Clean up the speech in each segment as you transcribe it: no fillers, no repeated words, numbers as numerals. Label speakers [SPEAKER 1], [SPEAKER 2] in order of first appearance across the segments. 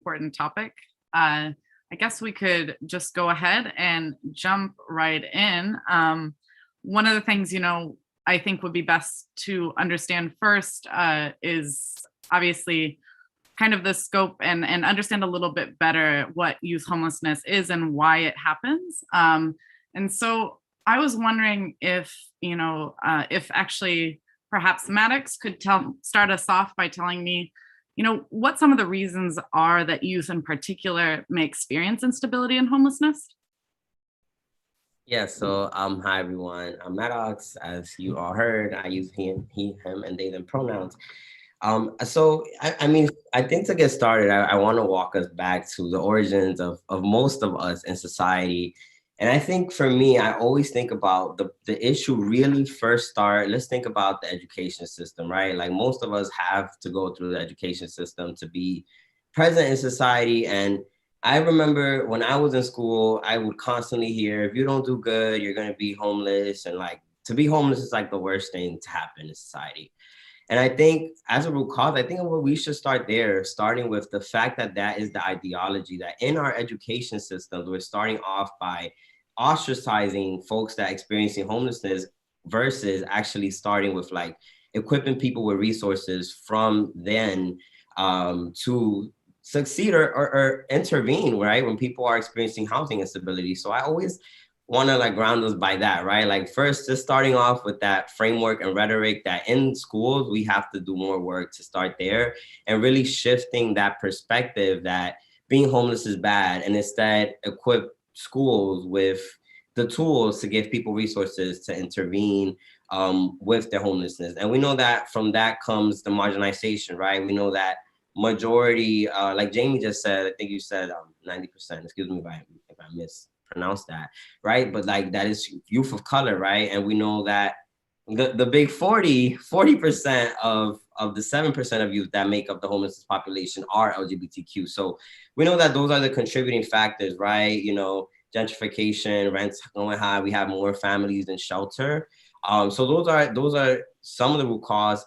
[SPEAKER 1] important topic. I guess we could just go ahead and jump right in. One of the things, I think would be best to understand first is obviously kind of the scope and understand a little bit better what youth homelessness is and why it happens. And so I was wondering if actually perhaps Maddox could start us off by telling me, what some of the reasons are that youth in particular may experience instability and homelessness?
[SPEAKER 2] Yeah, so hi everyone. I'm Maddox. As you all heard, I use he, him, and they, them pronouns. I think to get started, I want to walk us back to the origins of most of us in society. And I think for me, I always think about the issue really first start. Let's think about the education system, right? Like most of us have to go through the education system to be present in society. And I remember when I was in school, I would constantly hear, if you don't do good, you're going to be homeless. And like to be homeless is like the worst thing to happen in society. And I think as a root cause, I think we should start there, starting with the fact that that is the ideology, that in our education systems, we're starting off by ostracizing folks that are experiencing homelessness versus actually starting with like equipping people with resources from then to succeed or intervene, right? When people are experiencing housing instability. So I always want to like ground us by that, right? Like first, just starting off with that framework and rhetoric that in schools, we have to do more work to start there and really shifting that perspective that being homeless is bad and instead equip schools with the tools to give people resources to intervene with their homelessness. And we know that from that comes the marginalization, right? We know that majority, like Jamie just said, I think you said 90%, excuse me if I mispronounce that, right? But like that is youth of color, right? And we know that the big 40% of the 7% of youth that make up the homeless population are LGBTQ. So we know that those are the contributing factors, right? Gentrification, rents going high, we have more families in shelter. So those are some of the root cause.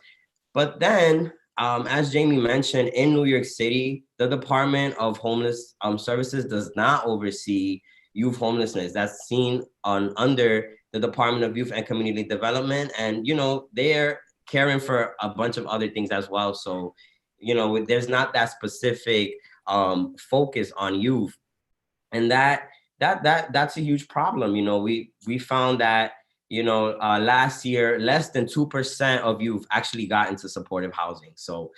[SPEAKER 2] But then, as Jamie mentioned, in New York City, the Department of Homeless Services does not oversee youth homelessness. That's seen under the Department of Youth and Community Development. And, they're caring for a bunch of other things as well. So, there's not that specific focus on youth. And that's a huge problem. We found that, last year, less than 2% of youth actually got into supportive housing. So,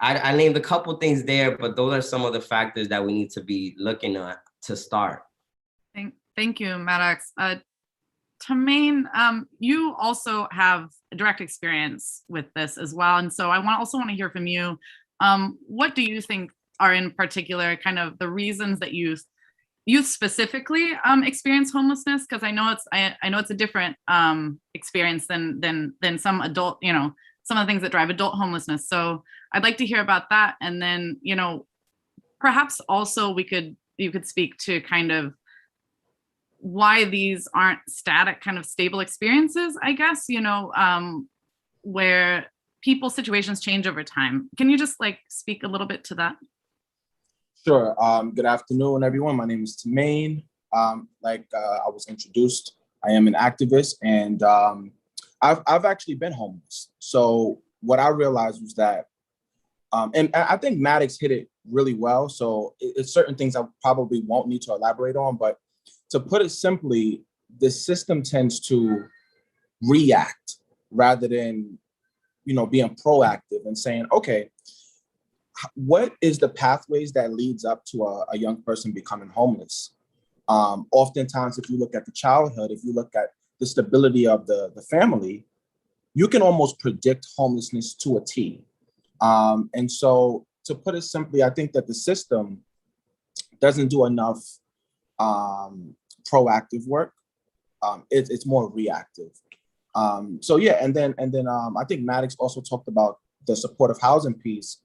[SPEAKER 2] I named a couple things there, but those are some of the factors that we need to be looking at to start.
[SPEAKER 1] Thank you, Maddox. Tamaine, you also have a direct experience with this as well. And so I also want to hear from you. What do you think are in particular kind of the reasons that youth specifically experience homelessness? Because I know it's a different experience than some adult, some of the things that drive adult homelessness. So I'd like to hear about that. And then, perhaps also you could speak to kind of why these aren't static, kind of stable experiences, I guess, where people's situations change over time. Can you just speak a little bit to that?
[SPEAKER 3] Sure. Good afternoon, everyone. My name is Tamaine. I was introduced, I am an activist, and I've actually been homeless. So what I realized was that, and I think Maddox hit it really well. So it's certain things I probably won't need to elaborate on, but to put it simply, the system tends to react rather than, being proactive and saying, okay, what is the pathways that leads up to a young person becoming homeless? Oftentimes, if you look at the childhood, if you look at the stability of the family, you can almost predict homelessness to a T. And so to put it simply, I think that the system doesn't do enough proactive work. It's more reactive. So yeah, and then I think Maddox also talked about the supportive housing piece.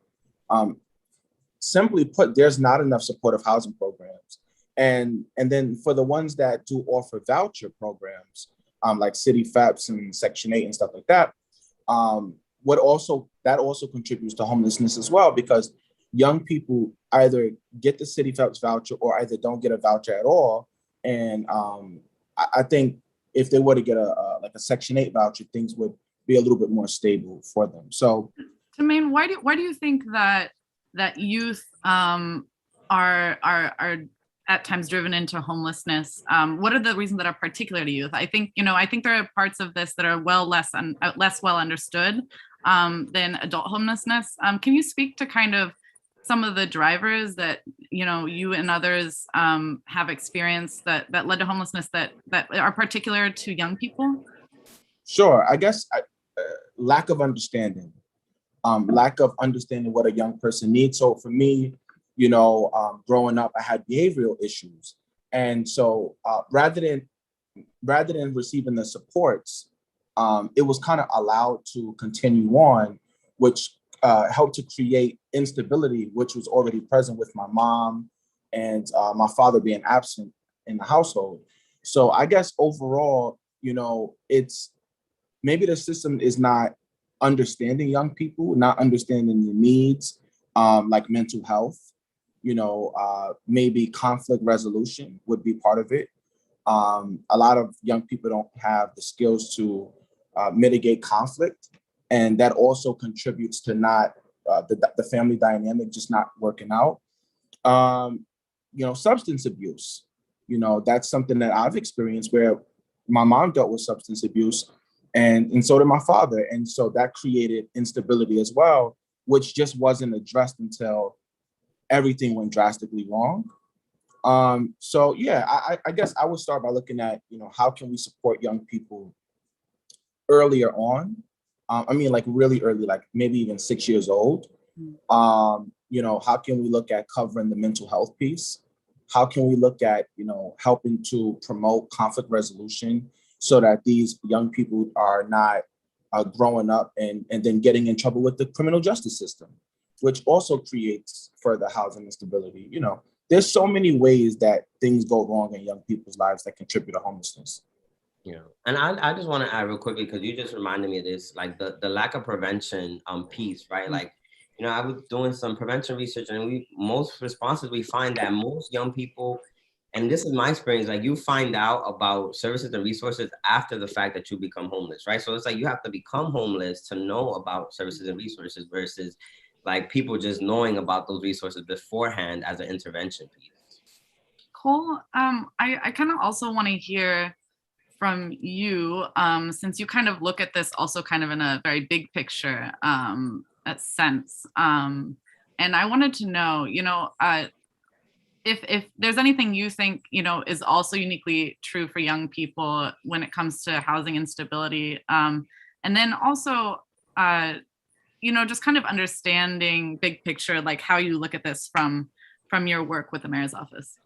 [SPEAKER 3] Simply put, there's not enough supportive housing programs. And then for the ones that do offer voucher programs, like City FEPS and Section 8 and stuff like that, that also contributes to homelessness as well, because young people either get the city voucher or either don't get a voucher at all. And I think if they were to get like a Section 8 voucher, things would be a little bit more stable for them. So,
[SPEAKER 1] Jermaine, why do you think that youth are at times driven into homelessness? What are the reasons that are particular to youth? I think there are parts of this that are less well understood than adult homelessness. Can you speak to kind of some of the drivers that you and others have experienced that led to homelessness that are particular to young people?
[SPEAKER 3] Sure. I guess lack of understanding. Lack of understanding what a young person needs. So for me, growing up, I had behavioral issues. And so rather than receiving the supports, it was kind of allowed to continue on, which helped to create instability, which was already present with my mom and my father being absent in the household. So I guess overall, it's maybe the system is not understanding young people, not understanding the needs, like mental health, maybe conflict resolution would be part of it. A lot of young people don't have the skills to mitigate conflict. And that also contributes to not the family dynamic just not working out. Substance abuse, that's something that I've experienced where my mom dealt with substance abuse and so did my father. And so that created instability as well, which just wasn't addressed until everything went drastically wrong. So yeah, I guess I would start by looking at, how can we support young people earlier on? Like really early, like maybe even 6 years old. How can we look at covering the mental health piece? How can we look at, helping to promote conflict resolution so that these young people are not growing up and then getting in trouble with the criminal justice system, which also creates further housing instability. There's so many ways that things go wrong in young people's lives that contribute to homelessness.
[SPEAKER 2] Yeah, and I just want to add real quickly, because you just reminded me of this, like the lack of prevention piece, right? Like, I was doing some prevention research, and most responses, we find that most young people, and this is my experience, like you find out about services and resources after the fact that you become homeless, right? So it's like you have to become homeless to know about services and resources versus like people just knowing about those resources beforehand as an intervention piece.
[SPEAKER 1] Cole, I kind of also want to hear from you, since you kind of look at this also kind of in a very big picture sense. And I wanted to know, if there's anything you think, is also uniquely true for young people when it comes to housing instability. And then also, just kind of understanding big picture, like how you look at this from your work with the mayor's office.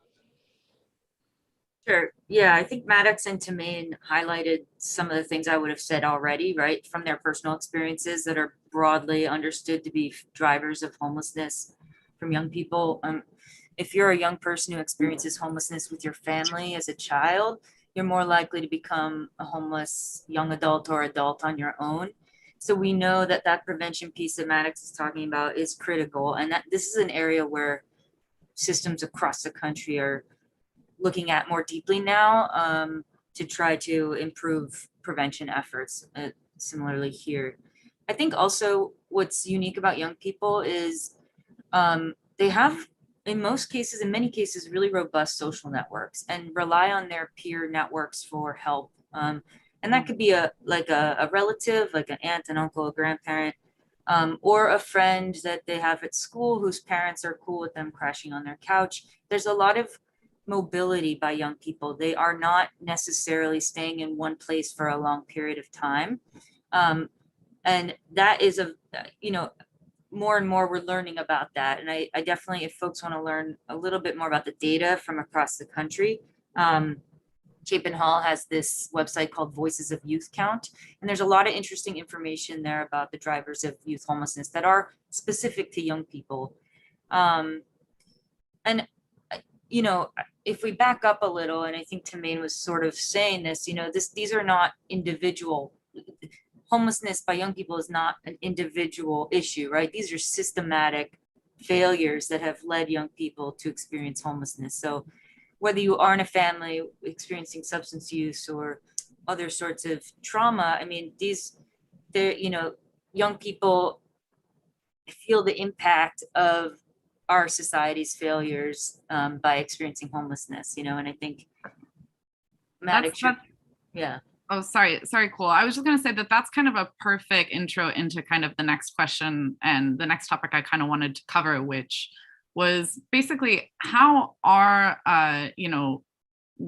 [SPEAKER 4] Sure. Yeah, I think Maddox and Tamaine highlighted some of the things I would have said already, right, from their personal experiences that are broadly understood to be drivers of homelessness from young people. If you're a young person who experiences homelessness with your family as a child, you're more likely to become a homeless young adult or adult on your own. So we know that prevention piece that Maddox is talking about is critical, and that this is an area where systems across the country are looking at more deeply now to try to improve prevention efforts. Similarly here, I think also what's unique about young people is they have, in many cases, really robust social networks and rely on their peer networks for help. And that could be a relative, like an aunt, an uncle, a grandparent, or a friend that they have at school whose parents are cool with them crashing on their couch. There's a lot of mobility by young people. They are not necessarily staying in one place for a long period of time. And that is more and more we're learning about that. And I definitely, if folks want to learn a little bit more about the data from across the country, Chapin Hall has this website called Voices of Youth Count. And there's a lot of interesting information there about the drivers of youth homelessness that are specific to young people. If we back up a little, and I think Tamaine was sort of saying this, these are not individual. Homelessness by young people is not an individual issue, right? These are systematic failures that have led young people to experience homelessness. So whether you are in a family experiencing substance use or other sorts of trauma, I mean, young people feel the impact of our society's failures by experiencing homelessness, and I think Maddox, yeah.
[SPEAKER 1] Oh, sorry, Cole. I was just going to say that that's kind of a perfect intro into kind of the next question and the next topic I kind of wanted to cover, which was basically how are,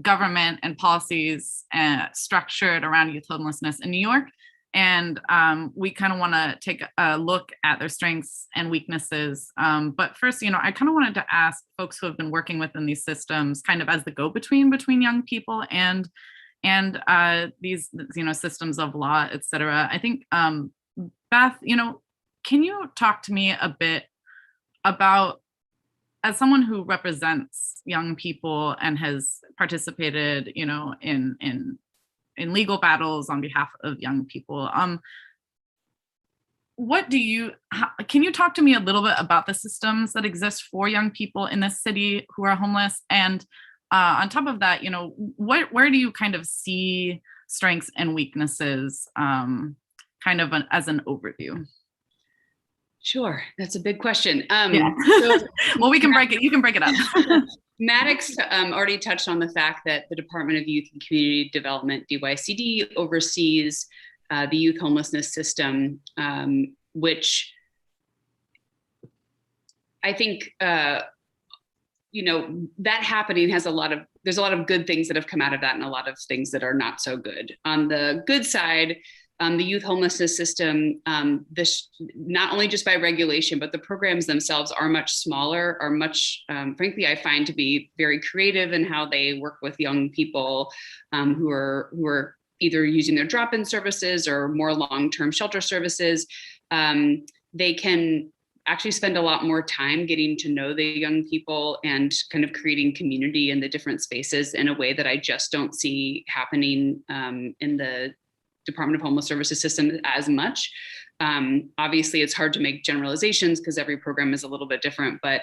[SPEAKER 1] government and policies structured around youth homelessness in New York. And we kind of want to take a look at their strengths and weaknesses. But first, I kind of wanted to ask folks who have been working within these systems kind of as the go-between between young people and these, systems of law, et cetera. I think, Beth, can you talk to me a bit about, as someone who represents young people and has participated, in legal battles on behalf of young people, can you talk to me a little bit about the systems that exist for young people in this city who are homeless? And on top of that, where do you kind of see strengths and weaknesses kind of as an overview?
[SPEAKER 5] Sure, that's a big question.
[SPEAKER 1] Yeah. Well, you can break it up.
[SPEAKER 5] Maddox already touched on the fact that the Department of Youth and Community Development, DYCD, oversees the youth homelessness system, which I think, that happening there's a lot of good things that have come out of that and a lot of things that are not so good. On the good side, the youth homelessness system, not only just by regulation, but the programs themselves are much smaller, are much, frankly, I find to be very creative in how they work with young people who are either using their drop-in services or more long-term shelter services. They can actually spend a lot more time getting to know the young people and kind of creating community in the different spaces in a way that I just don't see happening in the Department of Homeless Services system as much. Obviously, it's hard to make generalizations because every program is a little bit different, but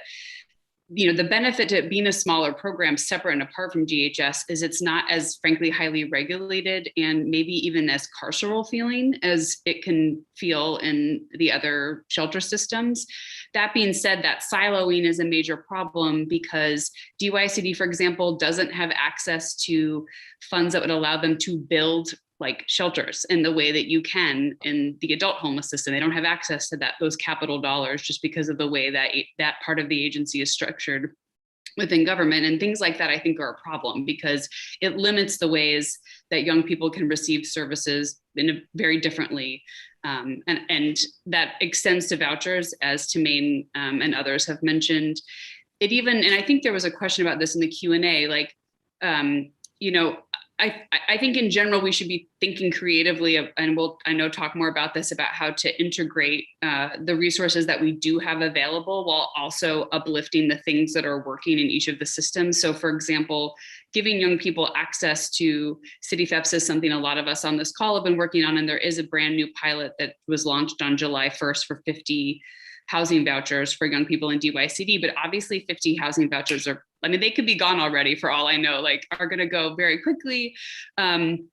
[SPEAKER 5] the benefit to being a smaller program separate and apart from DHS is it's not as, frankly, highly regulated and maybe even as carceral feeling as it can feel in the other shelter systems. That being said, that siloing is a major problem because DYCD, for example, doesn't have access to funds that would allow them to build like shelters in the way that you can in the adult homeless system. They don't have access to those capital dollars just because of the way that part of the agency is structured within government. And things like that, I think, are a problem because it limits the ways that young people can receive services in a very differently. And that extends to vouchers, as Tamaine and others have mentioned. And I think there was a question about this in the Q&A, I think in general, we should be thinking creatively and we'll talk more about this, about how to integrate the resources that we do have available while also uplifting the things that are working in each of the systems. So for example, giving young people access to city FEPS is something a lot of us on this call have been working on. And there is a brand new pilot that was launched on July 1st for 50 housing vouchers for young people in DYCD, but obviously 50 housing vouchers they could be gone already for all I know, are going to go very quickly. And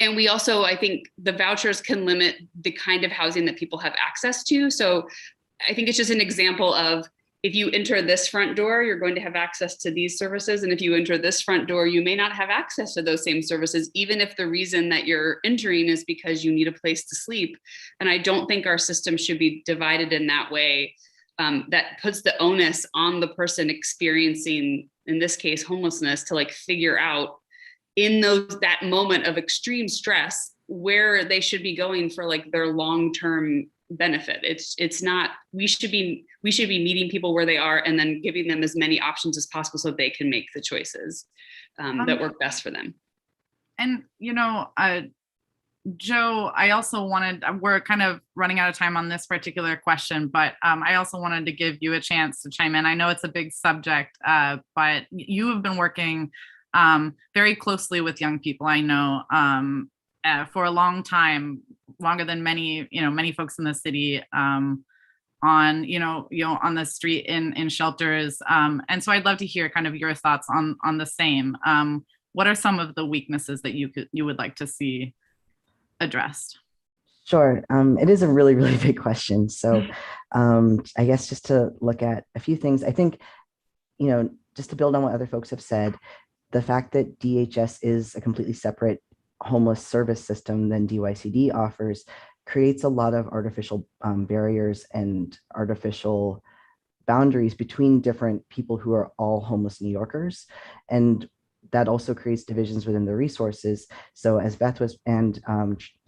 [SPEAKER 5] we also, I think the vouchers can limit the kind of housing that people have access to. So I think it's just an example of, if you enter this front door, you're going to have access to these services. And if you enter this front door, you may not have access to those same services, even if the reason that you're entering is because you need a place to sleep. And I don't think our system should be divided in that way. That puts the onus on the person experiencing, in this case, homelessness, to figure out in that moment of extreme stress where they should be going for their long-term benefit. It's not, we should be meeting people where they are and then giving them as many options as possible so they can make the choices that work best for them.
[SPEAKER 1] And Joe, I also we're kind of running out of time on this particular question, but I also wanted to give you a chance to chime in. I know it's a big subject, but you have been working very closely with young people, I know, for a long time, longer than many folks in the city. on, on the street in shelters. And so I'd love to hear kind of your thoughts on the same. What are some of the weaknesses that you would like to see addressed?
[SPEAKER 6] Sure. It is a really, really big question. So I guess just to look at a few things, I think, just to build on what other folks have said, the fact that DHS is a completely separate homeless service system than DYCD offers creates a lot of artificial barriers and artificial boundaries between different people who are all homeless New Yorkers. And that also creates divisions within the resources. So as Beth was and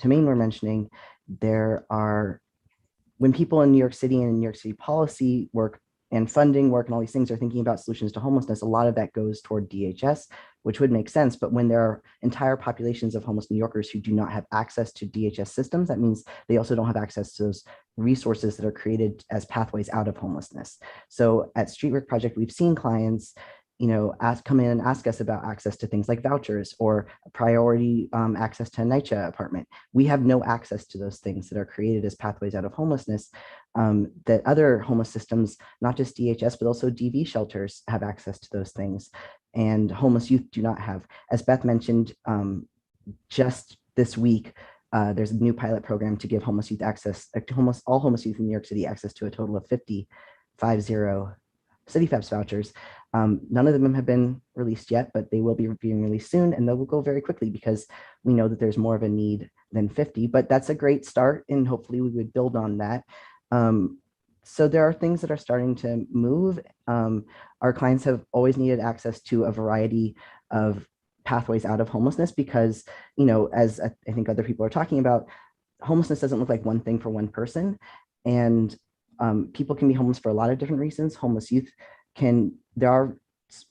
[SPEAKER 6] Tamaine were mentioning, when people in New York City and New York City policy work and funding work and all these things are thinking about solutions to homelessness, a lot of that goes toward DHS, which would make sense. But when there are entire populations of homeless New Yorkers who do not have access to DHS systems, that means they also don't have access to those resources that are created as pathways out of homelessness. So at Streetwork Project, we've seen clients come in and ask us about access to things like vouchers or priority access to a NYCHA apartment. We have no access to those things that are created as pathways out of homelessness that other homeless systems, not just DHS, but also DV shelters have access to those things. And homeless youth do not have. As Beth mentioned, just this week, there's a new pilot program to give homeless youth access, all homeless youth in New York City access to a total of 50 CityFabs vouchers. None of them have been released yet, but they will be being released soon, and they will go very quickly because we know that there's more of a need than 50, but that's a great start, and hopefully we would build on that. So there are things that are starting to move. Our clients have always needed access to a variety of pathways out of homelessness because, as I think other people are talking about, homelessness doesn't look like one thing for one person, and people can be homeless for a lot of different reasons. Homeless youth there are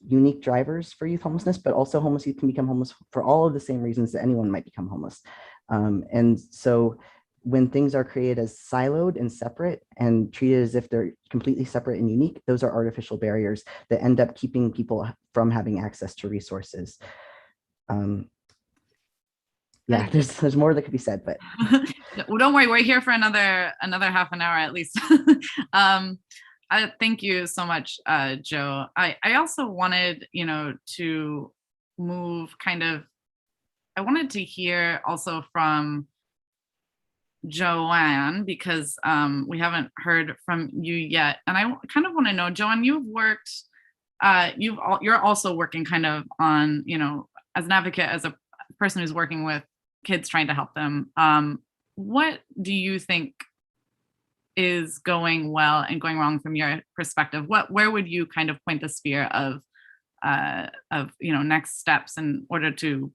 [SPEAKER 6] unique drivers for youth homelessness, but also homeless youth can become homeless for all of the same reasons that anyone might become homeless. And so when things are created as siloed and separate and treated as if they're completely separate and unique, those are artificial barriers that end up keeping people from having access to resources. Yeah, there's more that could be said, but
[SPEAKER 1] well, don't worry, we're here for another half an hour at least. Thank you so much, Joe. I also wanted, to move I wanted to hear also from Joanne because we haven't heard from you yet, and I kind of want to know, Joanne, you've worked, you're also working kind of on, as an advocate, as a person who's working with kids trying to help them. What do you think is going well and going wrong from your perspective? Where would you kind of point the spear of next steps in order to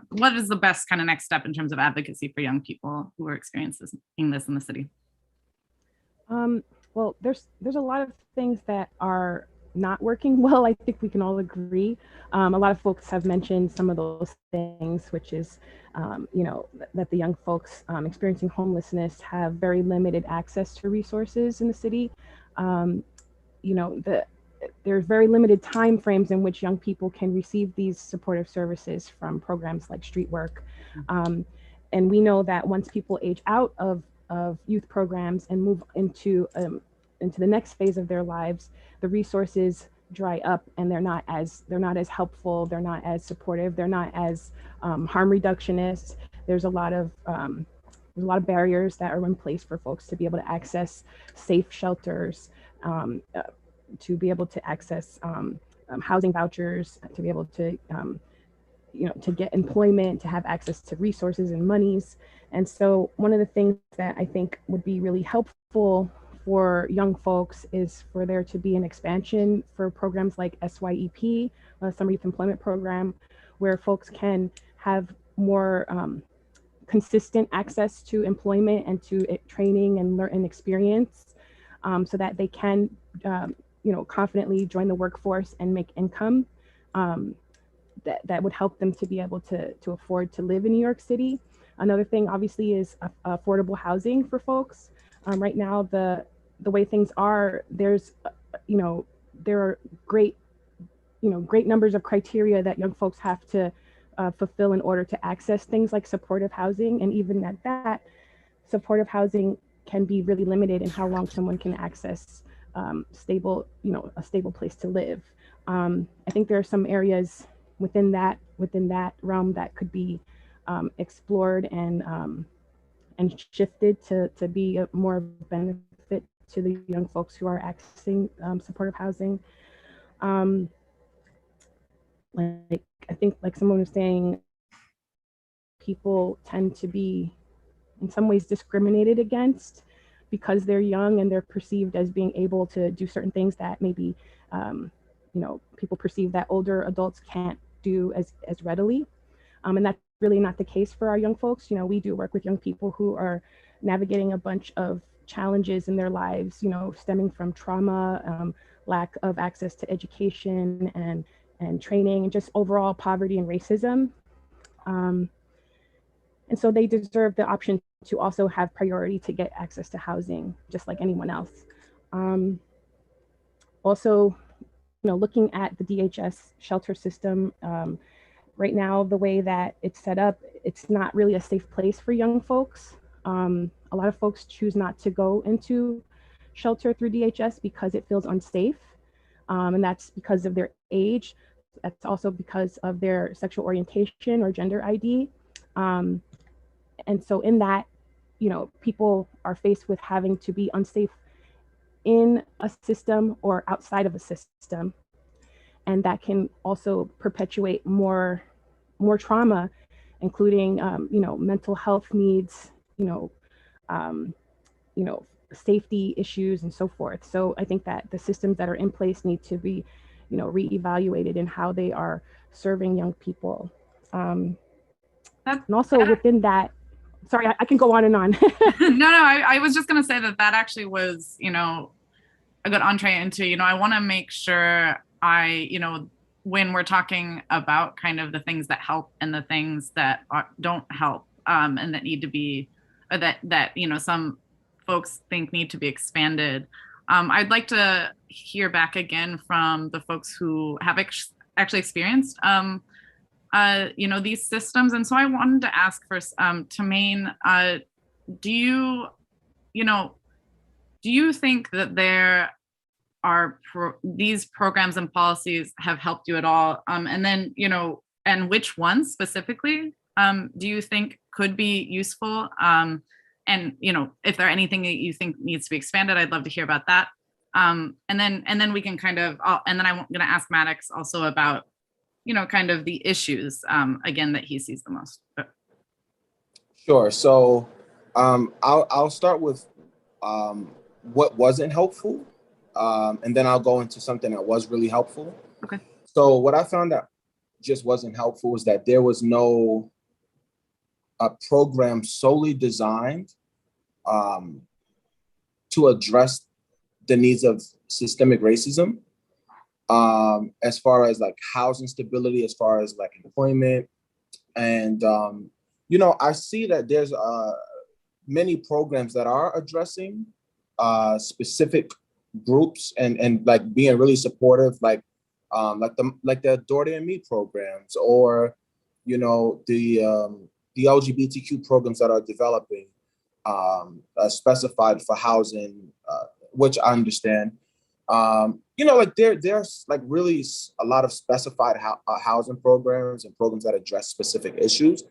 [SPEAKER 1] what is the best kind of next step in terms of advocacy for young people who are experiencing this in the city?
[SPEAKER 7] Well, there's a lot of things that are not working well. I think we can all agree. A lot of folks have mentioned some of those things, which is, that the young folks experiencing homelessness have very limited access to resources in the city. There's very limited time frames in which young people can receive these supportive services from programs like Street Work. And we know that once people age out of youth programs and move into the next phase of their lives, the resources dry up and they're not as helpful, they're not as supportive, they're not as harm reductionist. There's a lot of barriers that are in place for folks to be able to access safe shelters, to be able to access housing vouchers, to be able to to get employment, to have access to resources and monies. And so one of the things that I think would be really helpful for young folks is for there to be an expansion for programs like SYEP, Summer Youth Employment Program, where folks can have more consistent access to employment and to training and learn and experience, so that they can confidently join the workforce and make income that would help them to be able to afford to live in New York City. Another thing obviously is affordable housing for folks. Right now, the way things are, there are great numbers of criteria that young folks have to fulfill in order to access things like supportive housing. And even at that, supportive housing can be really limited in how long someone can access stable, a stable place to live. I think there are some areas within that realm that could be explored and shifted to be a more benefit to the young folks who are accessing supportive housing. Like I think, like someone was saying, people tend to be in some ways discriminated against because they're young and they're perceived as being able to do certain things that maybe people perceive that older adults can't do as readily. And that's really not the case for our young folks. We do work with young people who are navigating a bunch of challenges in their lives, stemming from trauma, lack of access to education and training, and just overall poverty and racism. And so they deserve the option to also have priority to get access to housing, just like anyone else. Also, looking at the DHS shelter system, right now, the way that it's set up, it's not really a safe place for young folks. A lot of folks choose not to go into shelter through DHS because it feels unsafe. And that's because of their age. That's also because of their sexual orientation or gender ID. And so in that, people are faced with having to be unsafe in a system or outside of a system. And that can also perpetuate more trauma, including, mental health needs, safety issues and so forth. So I think that the systems that are in place need to be, reevaluated in how they are serving young people. And also within that, sorry, I can go on and on.
[SPEAKER 1] No, I was just going to say that actually was, a good entree into, I want to make sure when we're talking about kind of the things that help and the things that don't help, and that need to be, or that some folks think need to be expanded. I'd like to hear back again from the folks who have actually experienced these systems. And so I wanted to ask first, Tamaine, do you think that there are these programs and policies have helped you at all? And then, and which ones specifically do you think could be useful? And, if there are anything that you think needs to be expanded, I'd love to hear about that. And then we can kind of, and then I'm going to ask Maddox also about, kind of the issues, again, that he sees the most.
[SPEAKER 3] Sure. So I'll start with what wasn't helpful. And then I'll go into something that was really helpful.
[SPEAKER 1] Okay.
[SPEAKER 3] So what I found that just wasn't helpful was that there was no program solely designed to address the needs of systemic racism, as far as like housing stability, as far as like employment. And, I see that there's many programs that are addressing specific groups and like being really supportive, like the Dorothy and Me programs, or the LGBTQ programs that are developing specified for housing, which I understand. There's like really a lot of specified housing programs and programs that address specific issues.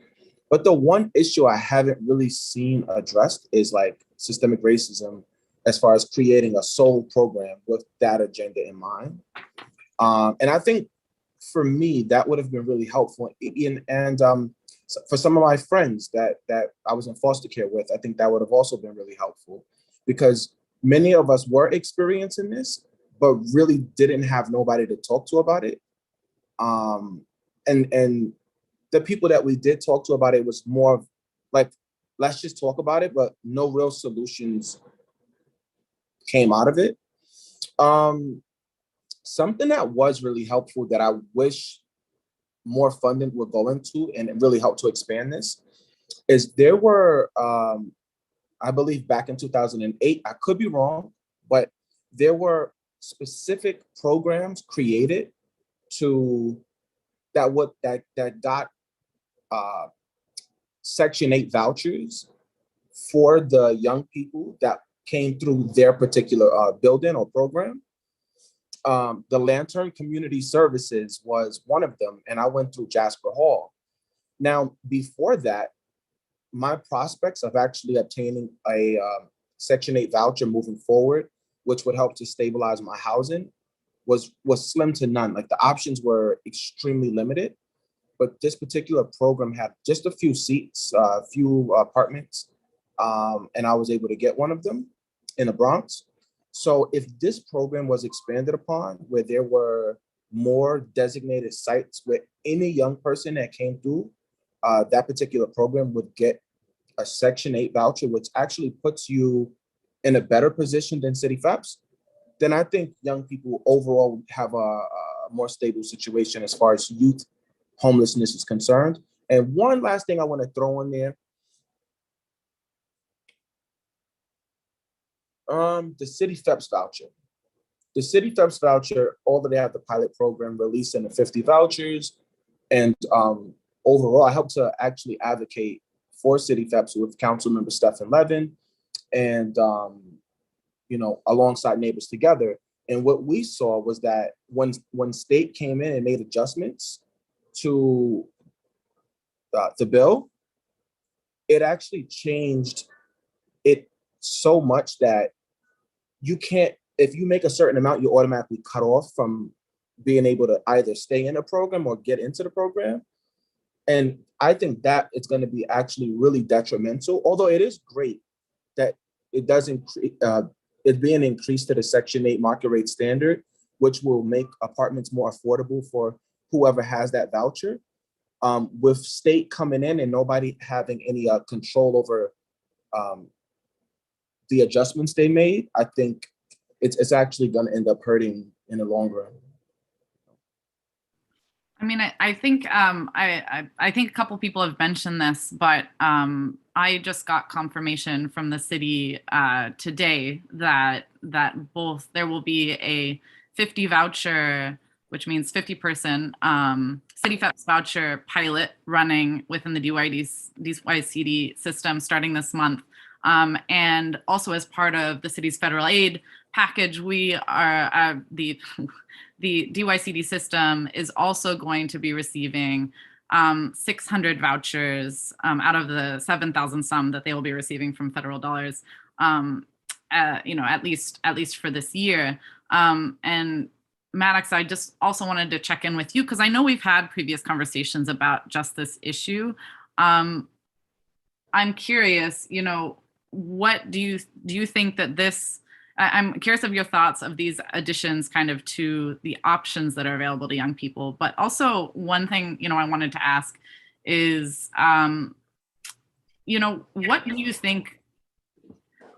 [SPEAKER 3] But the one issue I haven't really seen addressed is like systemic racism, as far as creating a sole program with that agenda in mind. And I think for me, that would have been really helpful. And for some of my friends that I was in foster care with, I think that would have also been really helpful, because many of us were experiencing this, but really didn't have nobody to talk to about it. And the people that we did talk to about it was more of like, let's just talk about it, but no real solutions came out of it. Something that was really helpful that I wish more funding would go into and it really helped to expand this is there were, I believe back in 2008, I could be wrong, but there were specific programs created that got Section 8 vouchers for the young people that came through their particular building or program. The Lantern Community Services was one of them, and I went through Jasper Hall. Now, before that, my prospects of actually obtaining a Section 8 voucher moving forward, which would help to stabilize my housing, was slim to none. Like, the options were extremely limited, but this particular program had just a few seats, a few apartments, and I was able to get one of them in the Bronx. So if this program was expanded upon, where there were more designated sites where any young person that came through that particular program would get a Section 8 voucher, which actually puts you in a better position than City FEPS, then I think young people overall would have a more stable situation as far as youth homelessness is concerned. And one last thing I want to throw in there, the City FEPS voucher. The City FEPS voucher, although they have the pilot program releasing the 50 vouchers, and overall, I helped to actually advocate for City FEPS with Councilmember Stephen Levin, and alongside Neighbors Together. And what we saw was that when state came in and made adjustments to the bill, it actually changed it so much that you can't, if you make a certain amount, you're automatically cut off from being able to either stay in a program or get into the program. And I think that it's going to be actually really detrimental, although it is great that it doesn't, it's being increased to the Section 8 market rate standard, which will make apartments more affordable for whoever has that voucher. With state coming in and nobody having any control over the adjustments they made, I think it's actually going to end up hurting in the long run.
[SPEAKER 1] I mean, I think I think a couple people have mentioned this, but I just got confirmation from the city today that both there will be a 50 voucher, which means 50-person City FEPS voucher pilot running within the DYCD system starting this month. And also as part of the city's federal aid package, we are the DYCD system is also going to be receiving 600 vouchers out of the 7,000 some that they will be receiving from federal dollars, at least for this year. And Maddox, I just also wanted to check in with you because I know we've had previous conversations about just this issue. I'm curious, what do you think that this? I'm curious of your thoughts of these additions kind of to the options that are available to young people. But also one thing, I wanted to ask is, what do you think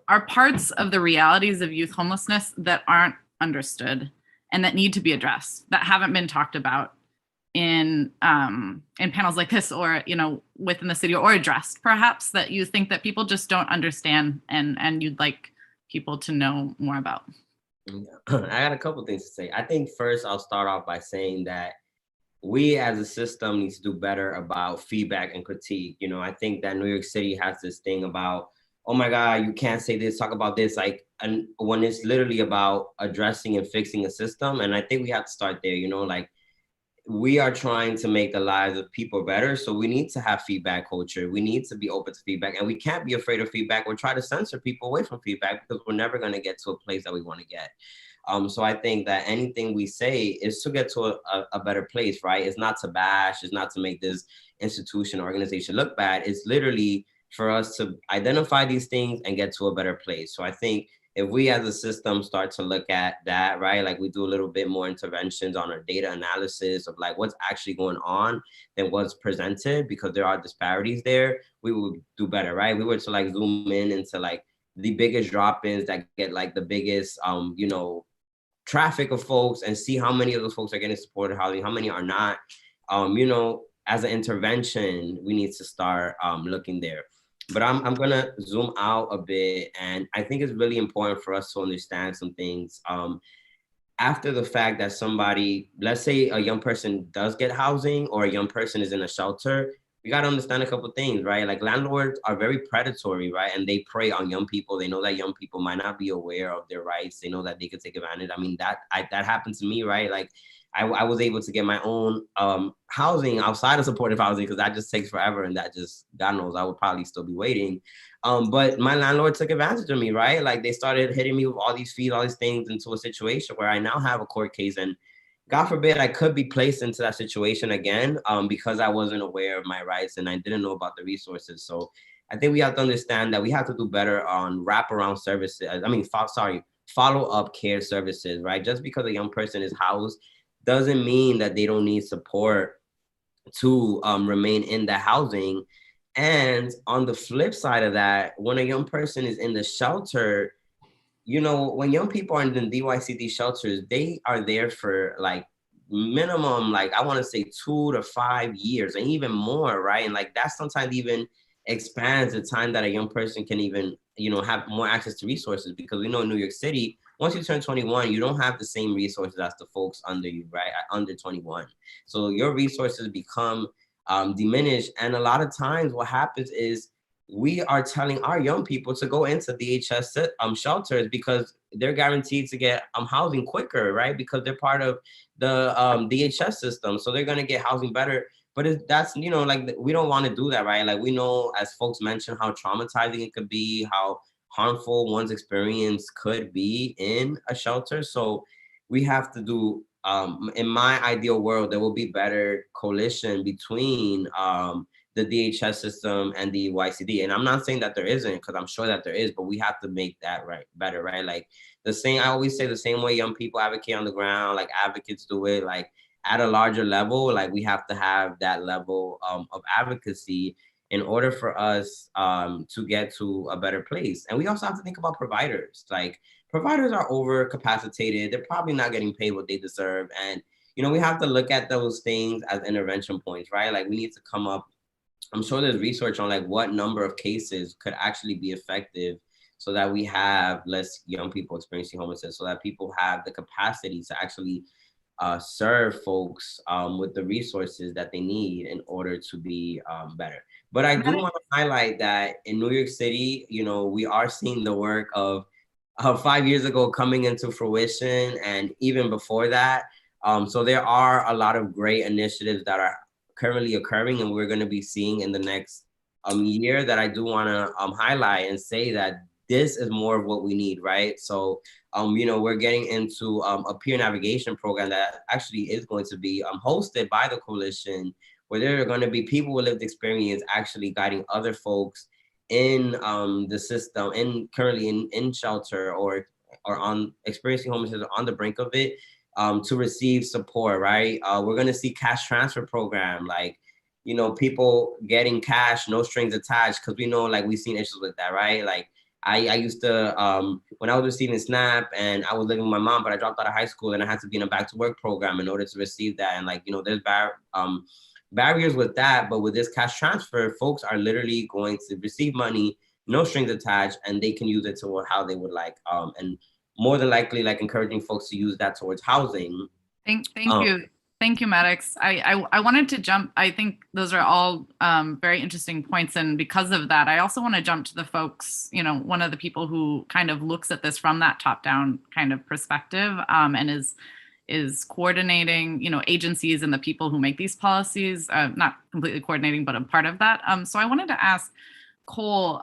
[SPEAKER 1] are parts of the realities of youth homelessness that aren't understood and that need to be addressed, that haven't been talked about in panels like this, or, within the city, or addressed perhaps, that you think that people just don't understand and you'd like people to know more about?
[SPEAKER 2] I got a couple things to say. I think first I'll start off by saying that we as a system need to do better about feedback and critique. I think that New York City has this thing about, oh my God, you can't say this, talk about this, and when it's literally about addressing and fixing a system. And I think we have to start there, we are trying to make the lives of people better. So we need to have feedback culture. We need to be open to feedback, and we can't be afraid of feedback or try to censor people away from feedback, because we're never going to get to a place that we want to get. So I think that anything we say is to get to a better place, right? It's not to bash, it's not to make this institution or organization look bad. It's literally for us to identify these things and get to a better place. So I think if we as a system start to look at that, right, like we do a little bit more interventions on our data analysis of like what's actually going on than what's presented, because there are disparities there, we will do better, right? We were to like zoom in into like the biggest drop-ins that get like the biggest, traffic of folks, and see how many of those folks are getting supported housing, how many are not. As an intervention, we need to start looking there. But I'm gonna zoom out a bit, and I think it's really important for us to understand some things. After the fact that somebody, let's say a young person does get housing or a young person is in a shelter, we got to understand a couple of things, right? Like landlords are very predatory, right? And they prey on young people. They know that young people might not be aware of their rights. They know that they could take advantage. I mean, that happened to me, right? Like I was able to get my own housing outside of supportive housing because that just takes forever. And that just, God knows, I would probably still be waiting. But my landlord took advantage of me, right? Like they started hitting me with all these fees, all these things into a situation where I now have a court case, and God forbid I could be placed into that situation again because I wasn't aware of my rights and I didn't know about the resources. So I think we have to understand that we have to do better on wraparound services. I mean, follow-up care services, right? Just because a young person is housed doesn't mean that they don't need support to remain in the housing. And on the flip side of that, when a young person is in the shelter, you know, when young people are in the DYCD shelters, they are there for like minimum, like I want to say 2 to 5 years and even more, right? And like that sometimes even expands the time that a young person can even, you know, have more access to resources, because we know in New York City, once you turn 21, you don't have the same resources as the folks under you, right? Under 21. So your resources become diminished. And a lot of times what happens is we are telling our young people to go into DHS shelters because they're guaranteed to get housing quicker, right? Because they're part of the DHS system. So they're going to get housing better. But that's, you know, like we don't want to do that, right? Like we know, as folks mentioned, how traumatizing it could be, how harmful one's experience could be in a shelter. So we have to do, in my ideal world, there will be better coalition between the DHS system and the YCD. And I'm not saying that there isn't, because I'm sure that there is, but we have to make that better, right? Like the same, I always say the same way young people advocate on the ground, like advocates do it, like at a larger level, like we have to have that level of advocacy in order for us to get to a better place. And we also have to think about providers. Like providers are overcapacitated. They're probably not getting paid what they deserve. And, you know, we have to look at those things as intervention points, right? Like we need to come up, I'm sure there's research on like what number of cases could actually be effective so that we have less young people experiencing homelessness, so that people have the capacity to actually serve folks with the resources that they need in order to be better. But I do want to highlight that in New York City, you know, we are seeing the work of 5 years ago coming into fruition, and even before that. So there are a lot of great initiatives that are currently occurring and we're going to be seeing in the next year that I do want to highlight and say that this is more of what we need, right? So, you know, we're getting into a peer navigation program that actually is going to be hosted by the coalition, where there are going to be people with lived experience actually guiding other folks in the system and currently in shelter or on experiencing homelessness on the brink of it, to receive support, right? We're going to see cash transfer program, like, you know, people getting cash, no strings attached, because we know, like, we've seen issues with that, right? Like, I used to, when I was receiving SNAP and I was living with my mom, but I dropped out of high school and I had to be in a back to work program in order to receive that. And like, you know, there's barriers with that, but with this cash transfer, folks are literally going to receive money, no strings attached, and they can use it to how they would like. And more than likely, like encouraging folks to use that towards housing.
[SPEAKER 1] Thank you. Thank you, Maddox. I wanted to jump. I think those are all very interesting points. And because of that, I also want to jump to the folks, you know, one of the people who kind of looks at this from that top down kind of perspective and is coordinating, you know, agencies and the people who make these policies, not completely coordinating, but a part of that. So I wanted to ask Cole,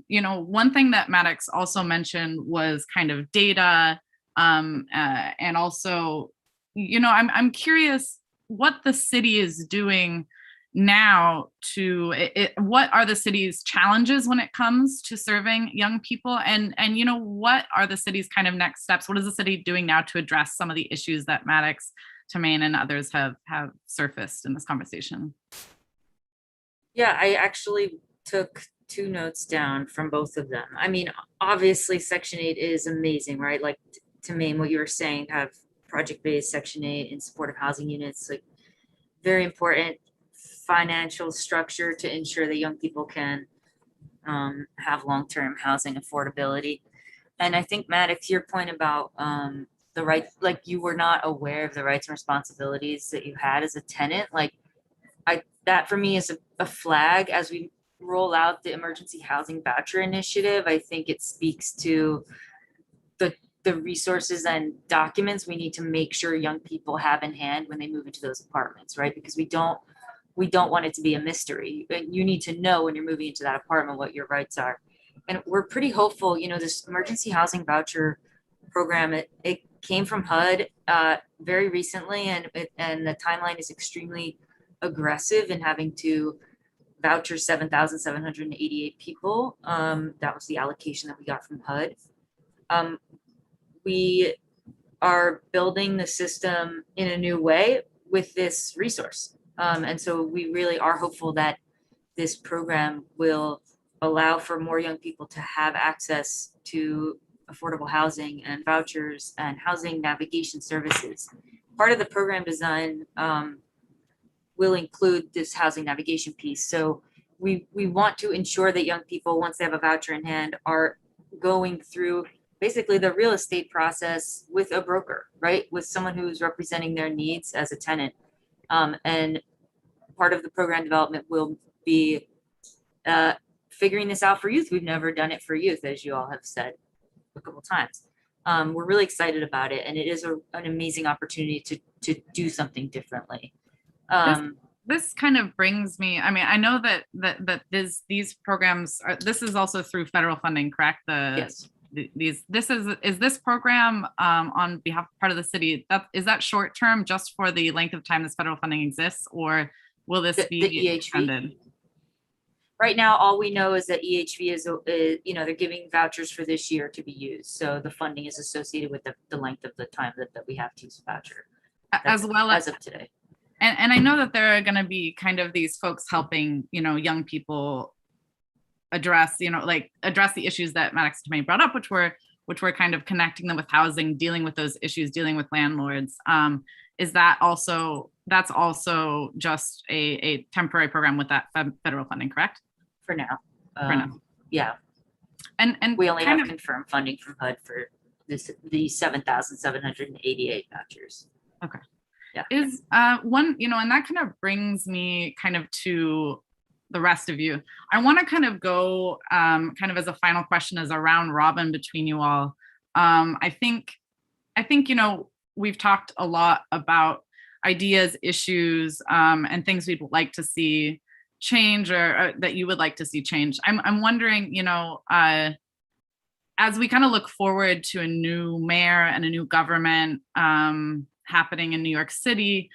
[SPEAKER 1] you know, one thing that Maddox also mentioned was kind of data and also, you know, I'm curious what the city is doing now to what are the city's challenges when it comes to serving young people, and you know, what are the city's kind of next steps? What is the city doing now to address some of the issues that Maddox, Tamaine, and others have surfaced in this conversation?
[SPEAKER 4] Yeah, I actually took 2 notes down from both of them. I mean, obviously Section 8 is amazing, right? Like Tamaine, what you were saying, have project-based Section 8 and supportive housing units, like very important financial structure to ensure that young people can have long-term housing affordability. And I think, Matt, to your point about the right, like you were not aware of the rights and responsibilities that you had as a tenant, like that for me is a flag as we roll out the emergency housing voucher initiative. I think it speaks to the resources and documents we need to make sure young people have in hand when they move into those apartments, right? Because we don't want it to be a mystery. You need to know when you're moving into that apartment what your rights are. And we're pretty hopeful, this emergency housing voucher program, it came from HUD very recently, and the timeline is extremely aggressive in having to voucher 7,788 people. That was the allocation that we got from HUD. We are building the system in a new way with this resource. And so we really are hopeful that this program will allow for more young people to have access to affordable housing and vouchers and housing navigation services. Part of the program design will include this housing navigation piece. So we want to ensure that young people, once they have a voucher in hand, are going through basically the real estate process with a broker, right? With someone who's representing their needs as a tenant. And part of the program development will be figuring this out for youth. We've never done it for youth, as you all have said a couple times. We're really excited about it, and it is an amazing opportunity to do something differently.
[SPEAKER 1] This kind of brings me, I mean, I know that these programs are, this is also through federal funding, correct?
[SPEAKER 4] Yes.
[SPEAKER 1] Is this program on behalf of part of the city, is that short term just for the length of time this federal funding exists, or will this be
[SPEAKER 4] the EHV
[SPEAKER 1] extended?
[SPEAKER 4] Right now, all we know is that EHV is they're giving vouchers for this year to be used. So the funding is associated with the length of the time that we have to use the voucher.
[SPEAKER 1] As well
[SPEAKER 4] as of today.
[SPEAKER 1] And I know that there are going to be kind of these folks helping, young people address the issues that Maddox Tomei brought up, which were kind of connecting them with housing, dealing with those issues, dealing with landlords. That's also just a temporary program with that federal funding, correct?
[SPEAKER 4] For now.
[SPEAKER 1] For now.
[SPEAKER 4] Yeah.
[SPEAKER 1] And
[SPEAKER 4] we only have confirmed funding from HUD for the 7,788 vouchers.
[SPEAKER 1] Okay.
[SPEAKER 4] Yeah.
[SPEAKER 1] Is one, and that kind of brings me kind of to the rest of you. I want to kind of go kind of as a final question as a round robin between you all. I think, we've talked a lot about ideas, issues, and things we'd like to see change or that you would like to see change. I'm wondering, as we kind of look forward to a new mayor and a new government happening in New York City,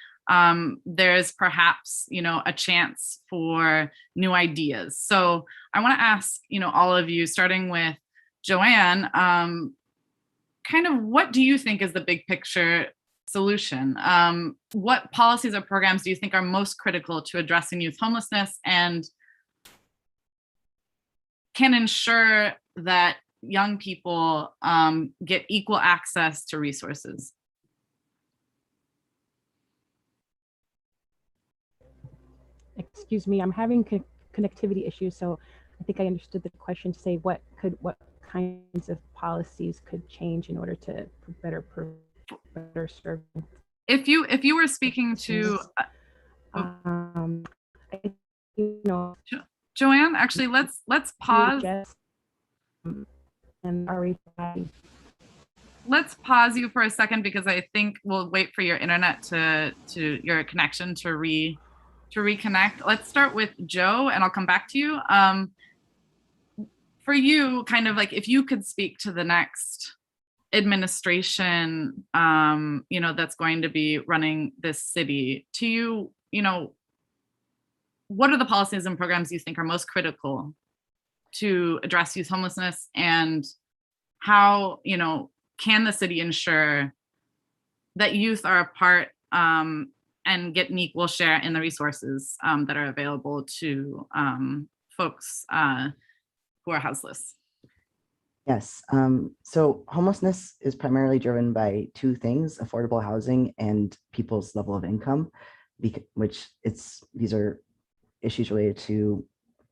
[SPEAKER 1] there's perhaps, a chance for new ideas. So I want to ask, all of you, starting with Joanne, kind of what do you think is the big picture solution? What policies or programs do you think are most critical to addressing youth homelessness and can ensure that young people get equal access to resources?
[SPEAKER 7] Excuse me, I'm having connectivity issues, so I think I understood the question to say what kinds of policies could change in order to better serve.
[SPEAKER 1] If you were speaking to Joanne, actually let's pause. Let's pause you for a second because I think we'll wait for your internet to your connection to reconnect. Let's start with Joe and I'll come back to you. For you, kind of like if you could speak to the next administration, that's going to be running this city, to you, what are the policies and programs you think are most critical to address youth homelessness, and how, can the city ensure that youth are a part and get an equal share in the resources that are available to folks who are houseless?
[SPEAKER 6] Yes. So homelessness is primarily driven by two things: affordable housing and people's level of income, these are issues related to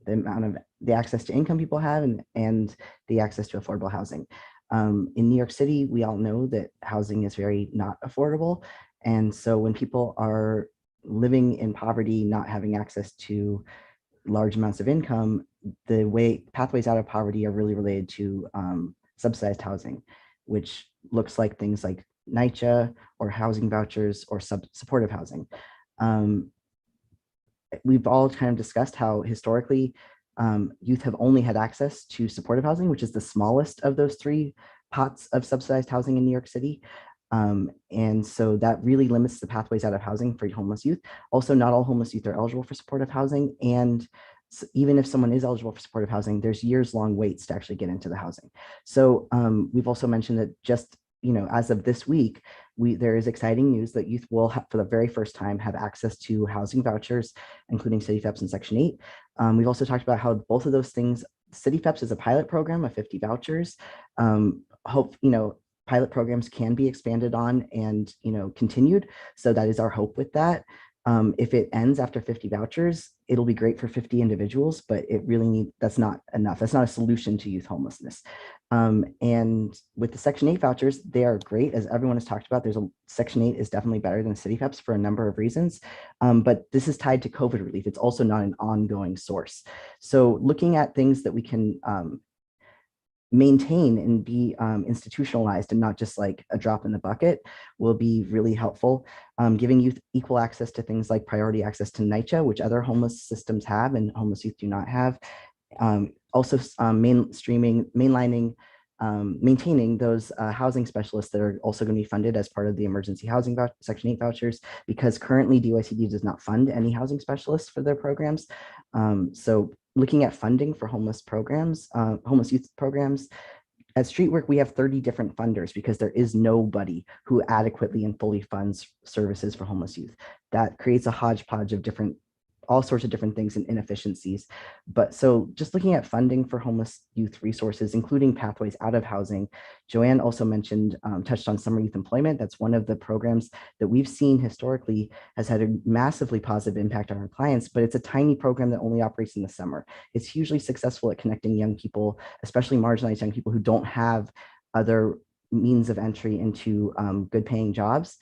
[SPEAKER 6] the amount of the access to income people have and the access to affordable housing. In New York City, we all know that housing is very not affordable. And so when people are living in poverty, not having access to large amounts of income, the way pathways out of poverty are really related to subsidized housing, which looks like things like NYCHA or housing vouchers or supportive housing. We've all kind of discussed how historically youth have only had access to supportive housing, which is the smallest of those three pots of subsidized housing in New York City. And so that really limits the pathways out of housing for homeless youth. Also, not all homeless youth are eligible for supportive housing. And even if someone is eligible for supportive housing, there's years-long waits to actually get into the housing. So we've also mentioned that just, as of this week, there is exciting news that youth will, for the very first time, have access to housing vouchers, including City FEPS and Section 8. We've also talked about how both of those things, City FEPS is a pilot program of 50 vouchers. Pilot programs can be expanded on and continued. So that is our hope with that. If it ends after 50 vouchers, it'll be great for 50 individuals, but that's not enough. That's not a solution to youth homelessness. And with the Section 8 vouchers, they are great. As everyone has talked about, Section 8 is definitely better than City FEPS for a number of reasons. But this is tied to COVID relief. It's also not an ongoing source. So looking at things that we can maintain and be institutionalized and not just like a drop in the bucket will be really helpful. Giving youth equal access to things like priority access to NYCHA, which other homeless systems have and homeless youth do not have. Also mainlining, maintaining those housing specialists that are also going to be funded as part of the emergency housing Section 8 vouchers, because currently DYCD does not fund any housing specialists for their programs. So looking at funding for homeless programs, homeless youth programs, at Streetwork, we have 30 different funders because there is nobody who adequately and fully funds services for homeless youth. That creates a hodgepodge of all sorts of different things and inefficiencies. But so just looking at funding for homeless youth resources, including pathways out of housing, Joanne also touched on summer youth employment. That's one of the programs that we've seen historically has had a massively positive impact on our clients, but it's a tiny program that only operates in the summer. It's hugely successful at connecting young people, especially marginalized young people who don't have other means of entry into good paying jobs,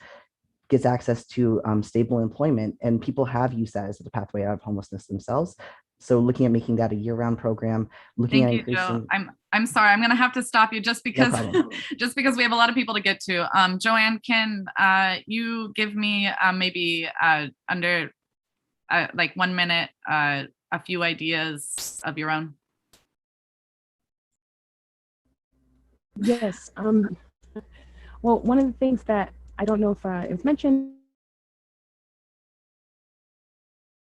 [SPEAKER 6] gets access to stable employment, and people have used that as the pathway out of homelessness themselves. So looking at making that a year-round program, looking at increasing.
[SPEAKER 1] Joe. I'm sorry, I'm going to have to stop you just because just because we have a lot of people to get to. Joanne, can you give me maybe under like 1 minute a few ideas of your own?
[SPEAKER 7] Yes. Well, one of the things that I don't know if it was mentioned,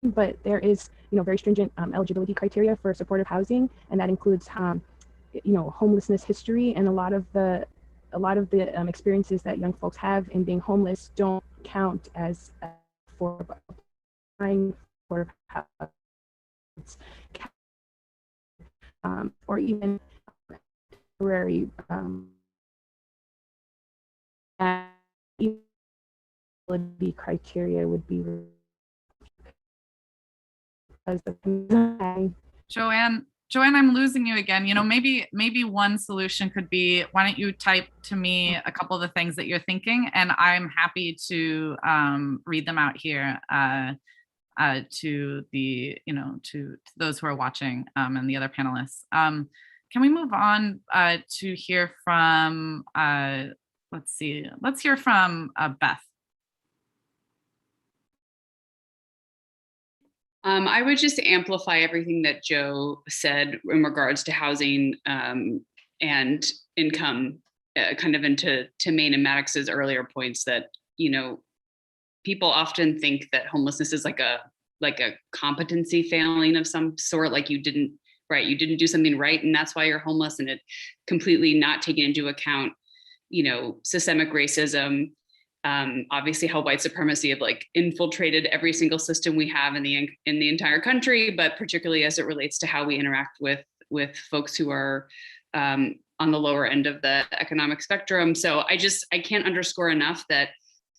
[SPEAKER 7] but there is, very stringent eligibility criteria for supportive housing, and that includes, homelessness history, and a lot of the experiences that young folks have in being homeless don't count as for applying for or even temporary eligibility criteria would be because
[SPEAKER 1] Joanne, I'm losing you again. Maybe one solution could be, why don't you type to me a couple of the things that you're thinking, and I'm happy to read them out here to the, to those who are watching and the other panelists. Can we move on to hear from, let's hear from Beth.
[SPEAKER 5] I would just amplify everything that Joe said in regards to housing and income, kind of into Maine and Maddox's earlier points that, people often think that homelessness is like a competency failing of some sort, like you didn't do something right, and that's why you're homeless, and it completely not taking into account, systemic racism, obviously how white supremacy have infiltrated every single system we have in the entire country, but particularly as it relates to how we interact with folks who are on the lower end of the economic spectrum. So I can't underscore enough that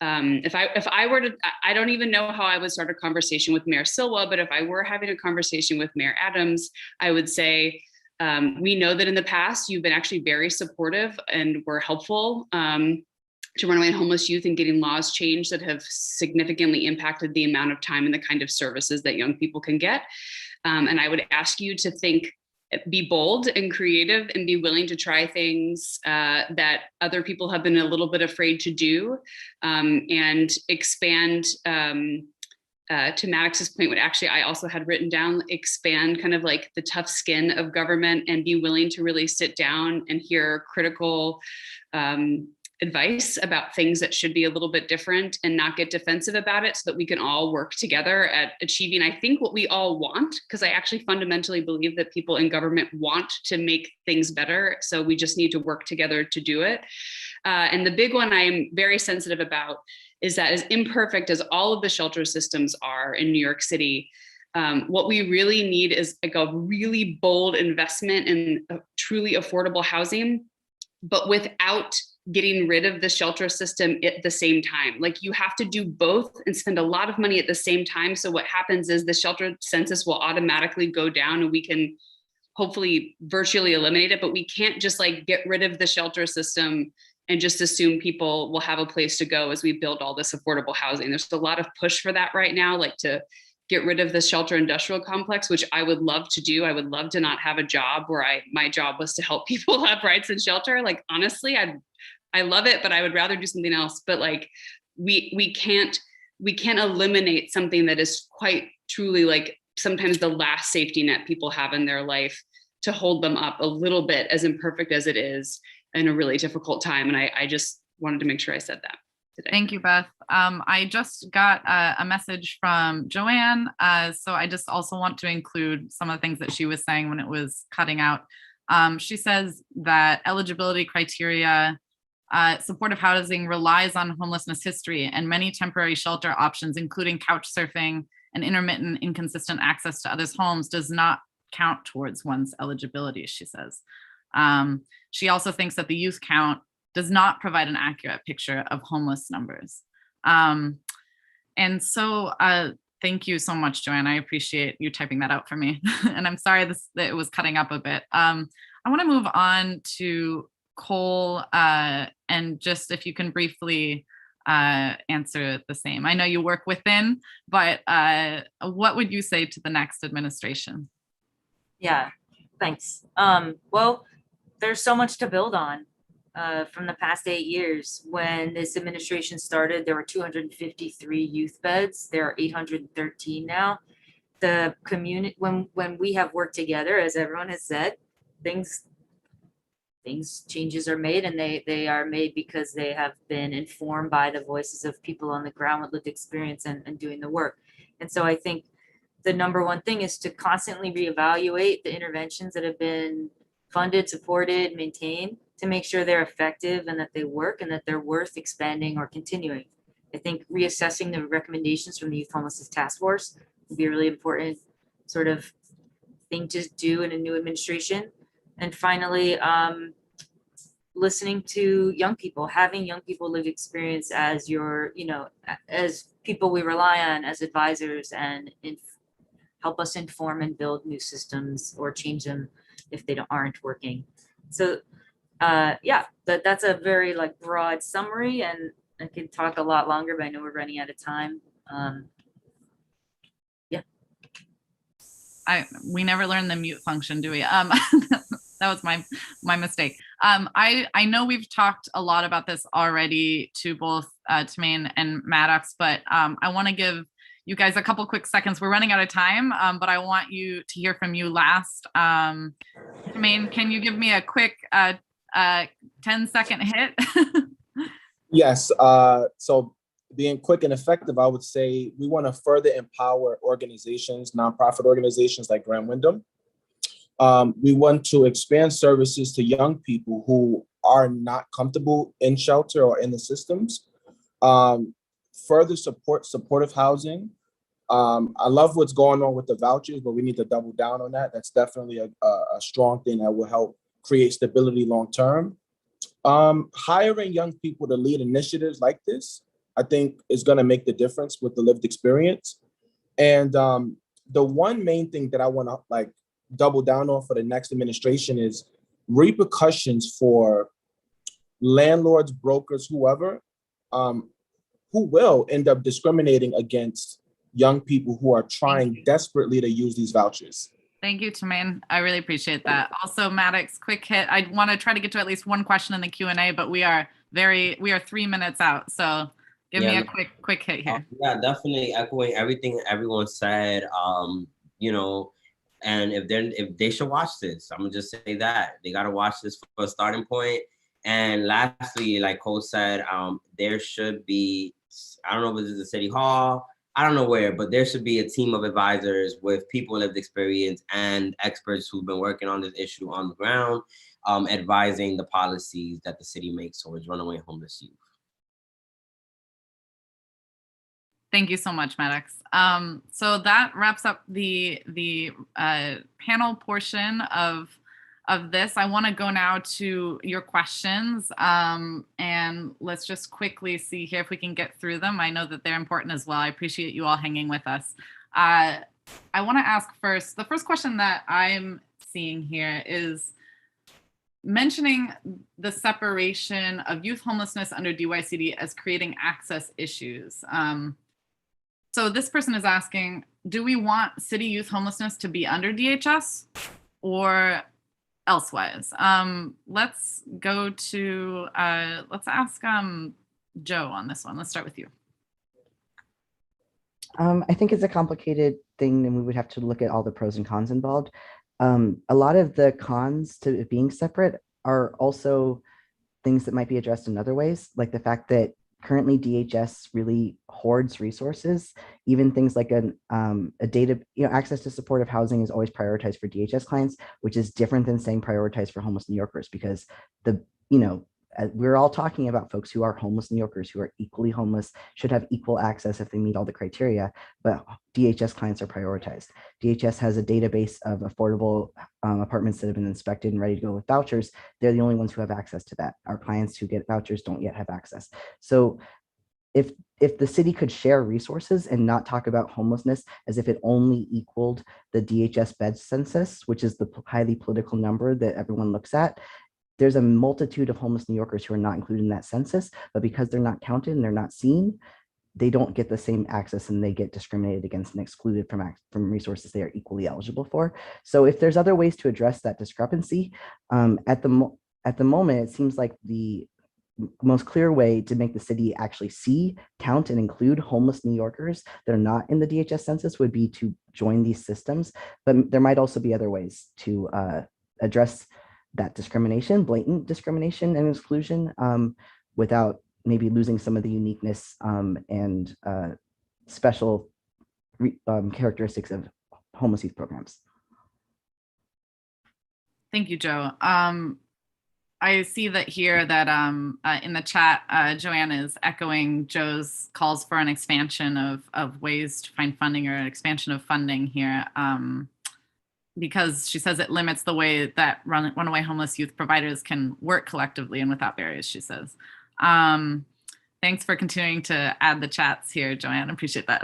[SPEAKER 5] if I were to, I don't even know how I would start a conversation with Mayor Silwa, but if I were having a conversation with Mayor Adams, I would say, we know that in the past, you've been actually very supportive and were helpful to runaway and homeless youth and getting laws changed that have significantly impacted the amount of time and the kind of services that young people can get. And I would ask you to be bold and creative and be willing to try things that other people have been a little bit afraid to do, and expand, to Maddox's point, what actually I also had written down, expand kind of like the tough skin of government and be willing to really sit down and hear critical advice about things that should be a little bit different and not get defensive about it, so that we can all work together at achieving, I think, what we all want, because I actually fundamentally believe that people in government want to make things better. So we just need to work together to do it. And the big one I am very sensitive about is that, as imperfect as all of the shelter systems are in New York City, what we really need is like a really bold investment in truly affordable housing, but without getting rid of the shelter system at the same time. Like, you have to do both and spend a lot of money at the same time. So what happens is the shelter census will automatically go down and we can hopefully virtually eliminate it, but we can't just like get rid of the shelter system and just assume people will have a place to go as we build all this affordable housing. There's a lot of push for that right now, like to get rid of the shelter industrial complex, which I would love to do. I would love to not have a job where my job was to help people have rights in shelter. Like, honestly, I love it, but I would rather do something else. But like, we can't eliminate something that is quite truly like sometimes the last safety net people have in their life, to hold them up a little bit, as imperfect as it is, in a really difficult time. And I just wanted to make sure I said that today.
[SPEAKER 1] Thank you, Beth. I just got a message from Joanne. So I just also want to include some of the things that she was saying when it was cutting out. She says that eligibility criteria, supportive housing relies on homelessness history, and many temporary shelter options, including couch surfing and intermittent inconsistent access to others' homes, does not count towards one's eligibility, she says. She also thinks that the youth count does not provide an accurate picture of homeless numbers. And so thank you so much, Joanne. I appreciate you typing that out for me. And I'm sorry that it was cutting up a bit. I want to move on to Cole, and just if you can briefly answer the same. I know you work within, but what would you say to the next administration?
[SPEAKER 4] Yeah, thanks. Well, there's so much to build on from the past 8 years. When this administration started, there were 253 youth beds. There are 813 now. The community, when we have worked together, as everyone has said, changes are made, and they are made because they have been informed by the voices of people on the ground with lived experience and doing the work. And so I think the number one thing is to constantly reevaluate the interventions that have been funded, supported, maintained, to make sure they're effective and that they work and that they're worth expanding or continuing. I think reassessing the recommendations from the Youth Homelessness Task Force would be a really important sort of thing to do in a new administration. And finally, listening to young people, having young people live experience as as people we rely on as advisors, and help us inform and build new systems or change them if they aren't working. So that's a very broad summary, and I could talk a lot longer, but I know we're running out of time.
[SPEAKER 1] We never learned the mute function, do we? That was my mistake. I know we've talked a lot about this already to both Tamaine and Maddox, but I want to give you guys a couple quick seconds. We're running out of time, but I want you to hear from you last. Tamaine, can you give me a quick 10-second hit?
[SPEAKER 3] Yes. So being quick and effective, I would say we want to further empower organizations, nonprofit organizations like Grand Windham. We want to expand services to young people who are not comfortable in shelter or in the systems. Further support supportive housing. I love what's going on with the vouchers, but we need to double down on that. That's definitely a strong thing that will help create stability long term. Hiring young people to lead initiatives like this, I think, is going to make the difference with the lived experience. And the one main thing that I want to double down on for the next administration is repercussions for landlords, brokers, whoever, who will end up discriminating against young people who are trying desperately to use these vouchers.
[SPEAKER 1] Thank you, Tremaine. I really appreciate that. Also, Maddox, quick hit. I want to try to get to at least one question in the Q&A, but we are 3 minutes out. So give me a quick hit here.
[SPEAKER 2] Yeah, definitely echoing everything everyone said. You know, and if they should watch this, I'm gonna just say that they gotta watch this for a starting point. And lastly, like Cole said, there should be, I don't know if this is the city hall, I don't know where, but there should be a team of advisors with people with lived experience and experts who've been working on this issue on the ground, advising the policies that the city makes towards runaway homeless youth.
[SPEAKER 1] Thank you so much, Maddox. So that wraps up the panel portion of this. I want to go now to your questions, and let's just quickly see here if we can get through them. I know that they're important as well. I appreciate you all hanging with us. I want to ask first, the first question that I'm seeing here is mentioning the separation of youth homelessness under DYCD as creating access issues. So this person is asking, do we want city youth homelessness to be under DHS or elsewise? Let's go to, let's ask Joe on this one. Let's start with you.
[SPEAKER 6] I think it's a complicated thing, and we would have to look at all the pros and cons involved. A lot of the cons to it being separate are also things that might be addressed in other ways, like the fact that currently DHS really hoards resources. Even things like a data, access to supportive housing is always prioritized for DHS clients, which is different than saying prioritize for homeless New Yorkers, because we're all talking about folks who are homeless New Yorkers who are equally homeless, should have equal access if they meet all the criteria, but DHS clients are prioritized. DHS has a database of affordable apartments that have been inspected and ready to go with vouchers. They're the only ones who have access to that. Our clients who get vouchers don't yet have access. So if the city could share resources and not talk about homelessness as if it only equaled the DHS bed census, which is the highly political number that everyone looks at, there's a multitude of homeless New Yorkers who are not included in that census, but because they're not counted and they're not seen, they don't get the same access and they get discriminated against and excluded from resources they are equally eligible for. So if there's other ways to address that discrepancy, at the moment, it seems like the most clear way to make the city actually see, count, and include homeless New Yorkers that are not in the DHS census would be to join these systems. But there might also be other ways to address that discrimination, blatant discrimination and exclusion, without maybe losing some of the uniqueness and special characteristics of homeless youth programs.
[SPEAKER 1] Thank you, Joe. I see that here that in the chat, Joanne is echoing Joe's calls for an expansion of ways to find funding, or an expansion of funding here, because she says it limits the way that runaway homeless youth providers can work collectively and without barriers, she says. Thanks for continuing to add the chats here, Joanne. I appreciate that.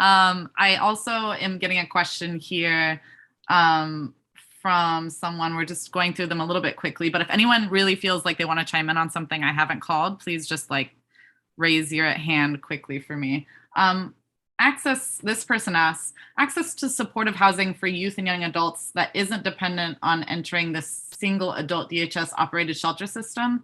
[SPEAKER 1] I also am getting a question here from someone. We're just going through them a little bit quickly, but if anyone really feels like they want to chime in on something I haven't called, please just raise your hand quickly for me. This person asks, access to supportive housing for youth and young adults that isn't dependent on entering the single adult DHS operated shelter system.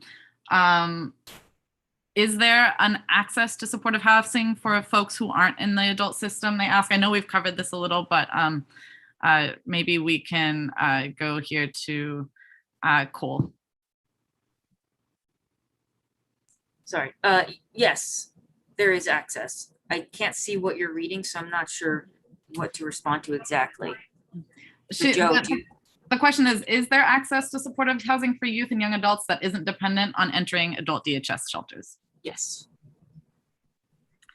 [SPEAKER 1] Is there an access to supportive housing for folks who aren't in the adult system? They ask. I know we've covered this a little, but maybe we can go here to Cole.
[SPEAKER 4] Sorry. Yes, there is access. I can't see what you're reading, so I'm not sure what to respond to exactly. So Joe,
[SPEAKER 1] the question is there access to supportive housing for youth and young adults that isn't dependent on entering adult DHS shelters?
[SPEAKER 4] Yes.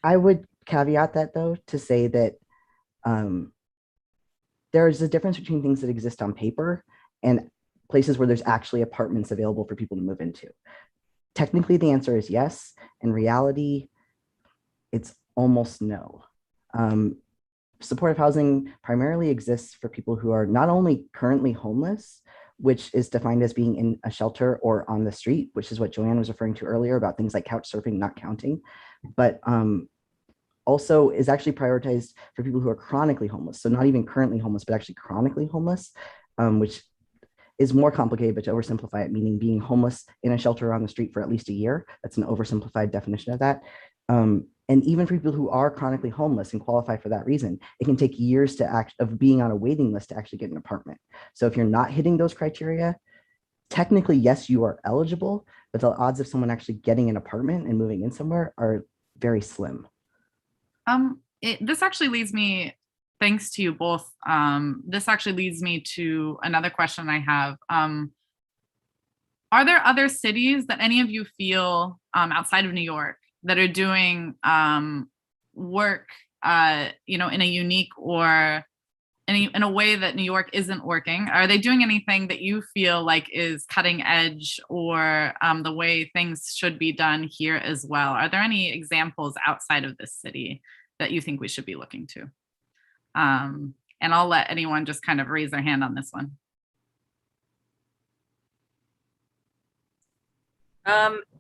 [SPEAKER 6] I would caveat that, though, to say that there's a difference between things that exist on paper and places where there's actually apartments available for people to move into. Technically, the answer is yes. In reality, it's almost no. Supportive housing primarily exists for people who are not only currently homeless, which is defined as being in a shelter or on the street, which is what Joanne was referring to earlier about things like couch surfing not counting, but also is actually prioritized for people who are chronically homeless. So not even currently homeless, but actually chronically homeless, which is more complicated, but to oversimplify it, meaning being homeless in a shelter or on the street for at least a year. That's an oversimplified definition of that. And even for people who are chronically homeless and qualify for that reason, it can take years of being on a waiting list to actually get an apartment. So if you're not hitting those criteria, technically, yes, you are eligible, but the odds of someone actually getting an apartment and moving in somewhere are very slim.
[SPEAKER 1] This actually leads me, thanks to you both, this actually leads me to another question I have. Are there other cities that any of you feel outside of New York that are doing work, in a unique or in a way that New York isn't working? Are they doing anything that you feel like is cutting edge or the way things should be done here as well? Are there any examples outside of this city that you think we should be looking to? And I'll let anyone just kind of raise their hand on this one.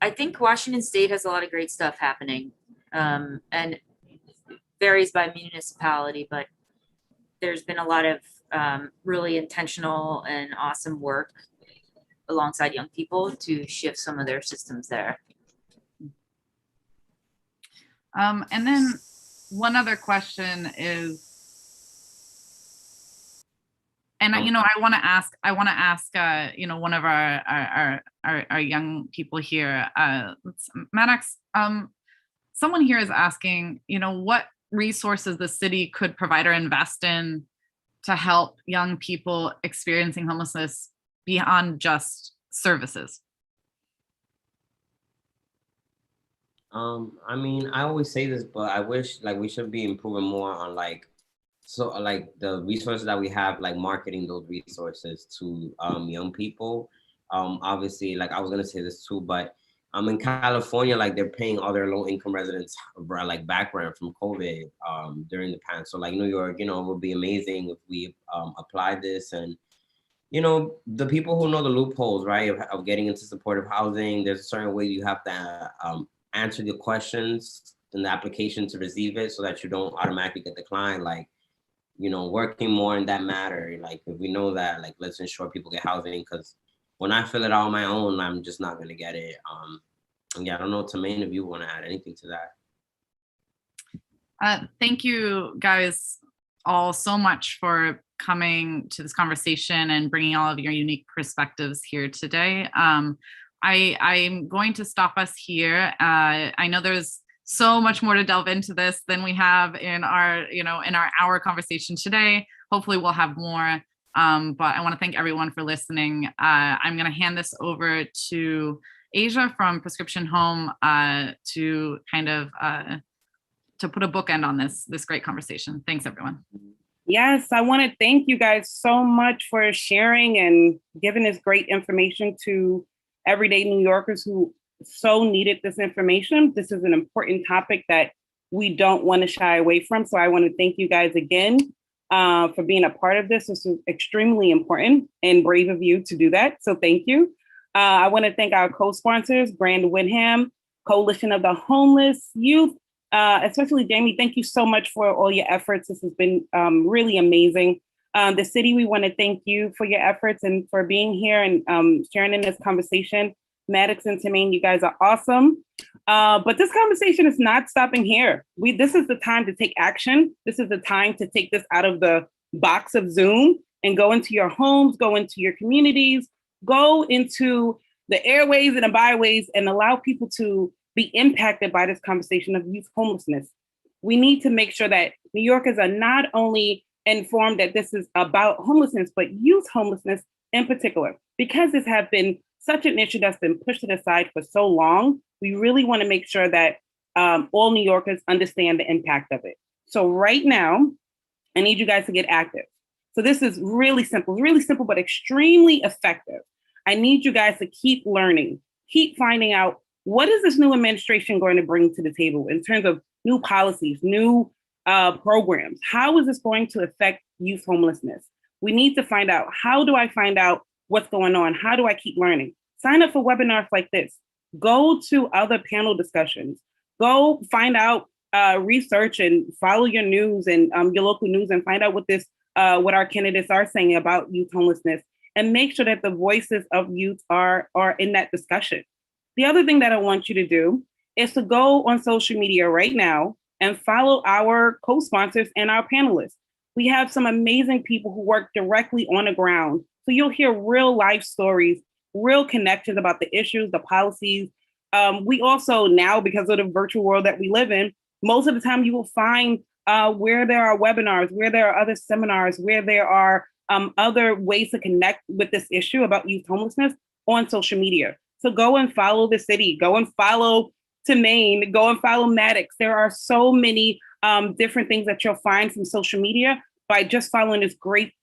[SPEAKER 4] I think Washington State has a lot of great stuff happening, and varies by municipality, but there's been a lot of really intentional and awesome work alongside young people to shift some of their systems there.
[SPEAKER 1] And then one other question is, and I want to ask, one of our young people here, Maddox, someone here is asking, what resources the city could provide or invest in to help young people experiencing homelessness beyond just services?
[SPEAKER 2] I mean, I always say this, but I wish we should be improving more on the resources that we have, like marketing those resources to young people. Obviously, I was gonna say this too, but in California, they're paying all their low income residents back rent from COVID during the pandemic. So New York, it would be amazing if we applied this, and the people who know the loopholes, right, of getting into supportive housing, there's a certain way you have to answer the questions in the application to receive it so that you don't automatically get declined. Working more in that matter. If we know that, let's ensure people get housing, because when I fill it out on my own, I'm just not gonna get it. Yeah, I don't know, Tamaine, if you want to add anything to
[SPEAKER 1] that. Thank you guys all so much for coming to this conversation and bringing all of your unique perspectives here today. I'm going to stop us here. I know there's so much more to delve into this than we have in our hour conversation today. Hopefully we'll have more, but I want to thank everyone for listening. I'm going to hand this over to Asia from Prescription Home to kind of to put a bookend on this great conversation. Thanks, everyone.
[SPEAKER 8] Yes, I want to thank you guys so much for sharing and giving this great information to everyday New Yorkers who so needed this information. This is an important topic that we don't want to shy away from. So I want to thank you guys again for being a part of this. This is extremely important and brave of you to do that. So thank you. I want to thank our co-sponsors, Brand Windham, Coalition of the Homeless Youth, especially Jamie. Thank you so much for all your efforts. This has been really amazing. The city, we want to thank you for your efforts and for being here and sharing in this conversation. Maddox and Tamaine, you guys are awesome. But this conversation is not stopping here. This is the time to take action. This is the time to take this out of the box of Zoom and go into your homes, go into your communities, go into the airways and the byways and allow people to be impacted by this conversation of youth homelessness. We need to make sure that New Yorkers are not only informed that this is about homelessness, but youth homelessness in particular, because this has been such an issue that's been pushed to the side for so long. We really want to make sure that all New Yorkers understand the impact of it. So right now, I need you guys to get active. So this is really simple, but extremely effective. I need you guys to keep learning, keep finding out what is this new administration going to bring to the table in terms of new policies, new programs. How is this going to affect youth homelessness? We need to find out, how do I find out what's going on? How do I keep learning? Sign up for webinars like this. Go to other panel discussions. Go find out research and follow your news and your local news and find out what our candidates are saying about youth homelessness, and make sure that the voices of youth are in that discussion. The other thing that I want you to do is to go on social media right now and follow our co-sponsors and our panelists. We have some amazing people who work directly on the ground. So you'll hear real life stories, real connections about the issues, the policies. We also now, because of the virtual world that we live in, most of the time you will find where there are webinars, where there are other seminars, where there are other ways to connect with this issue about youth homelessness on social media. So go and follow the city, go and follow Maine, go and follow Maddox. There are so many different things that you'll find from social media by just following this great,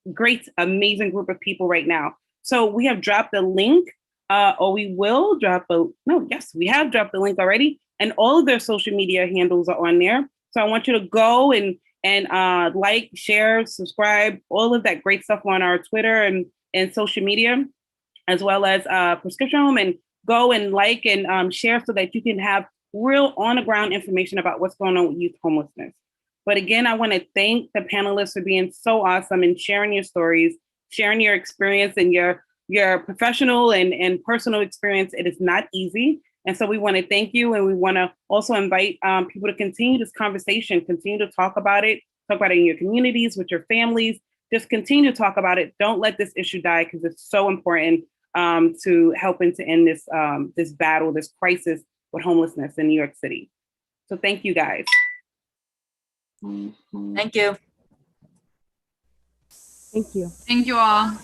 [SPEAKER 8] amazing group of people right now. So we have dropped a link, or we will drop we have dropped the link already, and all of their social media handles are on there. So I want you to go and like, share, subscribe, all of that great stuff on our Twitter and social media, as well as Prescription Home, and go and like and share so that you can have real on the ground information about what's going on with youth homelessness. But again, I want to thank the panelists for being so awesome and sharing your stories, sharing your experience and your professional and personal experience. It is not easy. And so we want to thank you. And we want to also invite people to continue this conversation, continue to talk about it in your communities, with your families. Just continue to talk about it. Don't let this issue die, because it's so important to helping to end this battle, this crisis with homelessness in New York City. So thank you, guys.
[SPEAKER 4] Thank you.
[SPEAKER 7] Thank you.
[SPEAKER 1] Thank you all.